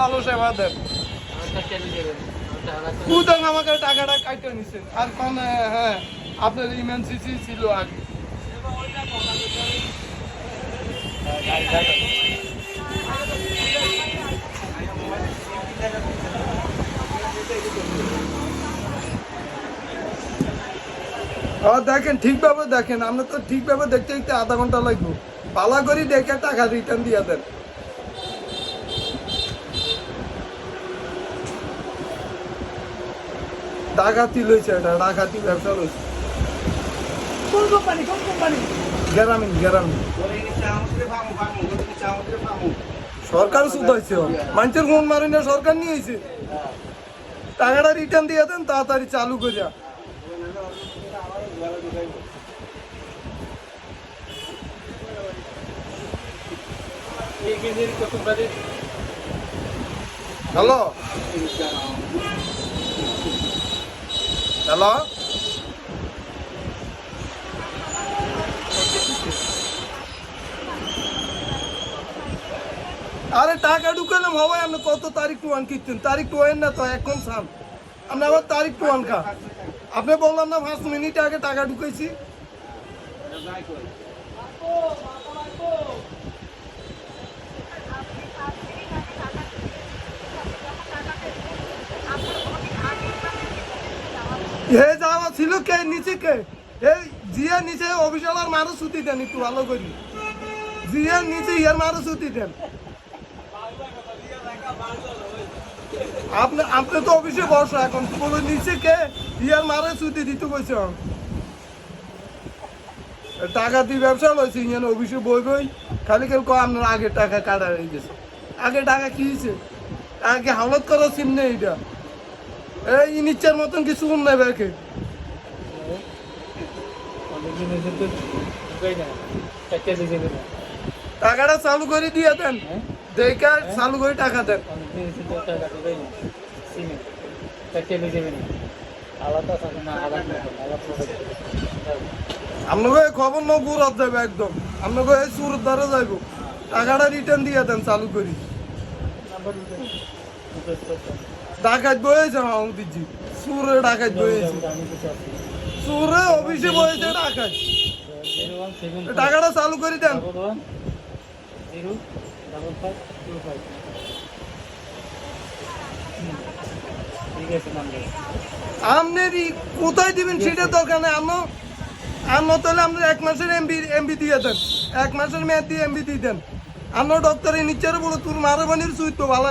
ভালো সেবা দেন। উদাং আমাকে টাকাটা কাটতে নিছেন আর মানে হ্যাঁ আপনার ইমার্জেন্সি ছিল আগে। দেখেন ঠিকভাবে দেখেন, আমরা তো ঠিকভাবে দেখতে দেখতে আধা ঘন্টা লাগবে। পালা করি দেখে টাকা রিটার্ন দিয়ে দেন। ডাকাতি লইছে, এটা ডাকাতি ব্যবসা লইছে। কোন কোম্পানি গ্রামীণ সরকার শুধু হয়েছে মানুষের ফোন মারি না, সরকার নিয়েছে। টাকাটা রিটার্ন দিয়ে দেন তাড়াতাড়ি চালু করিয়া। হ্যালো হ্যালো আরে টাকা ঢুকালাম হবে। আপনি কত তারিখ টু ওয়ান কিনতেন? তারিখ টু ওয়ান না তো এখন সান আপনি আবার তারিখ টু ওয়ান খা। আপনি বললাম না 5 মিনিট আগে টাকা ঢুকাইছি। হে যাওয়া ছিল কে নিচে কে? এই জিয়া নিচে অফিসার মারো ছুটি দেন একটু ভালো করি। জিয়ার নিচে ইয়ার মারো ছুটি দেন। আপনি তো অফিসে বসো এখন, বলো নিচে কে ইয়ার মারে ছুটি দিতে কইছে। টাকা দিয়ে ব্যবসা লইছে ইয়ান অফিসে বই খালি কেউ কয় আপনার আগে টাকা কাটা হয়ে গেছে। আগে টাকা কি হয়েছে? আগে হাওলাত করা সিম নেই এটা। এই নিচ্চার মতন কিছু নেই ব্যাকে। টাকাটা চালু করে দিয়ে দেন, দেখে চালু করে টাকা দেন। আপনাকে খবর ন গুরত যাবে একদম, আপনাকে এই সুরত ধরে যাইব। টাকাটা রিটার্ন দিয়ে দেন চালু করি। ডাকাত বয়েছে দিচ্ছি, সুরে ডাকাত বয়েছে, সুরে অফিসে বয়েছে ডাকাত। টাকাটা চালু করে দেন। আপনি কোথায় দিবেন সেটা দরকার নেই। আমরা তাহলে আপনার 1 মাসের এমবি দিয়ে দেন, 1 মাসের মেয়াদ দিয়ে এমবি দিয়ে দেন। আমরা ডক্টরের নিচ্ছে বলো তোর মারা বানির সুইত ভালো।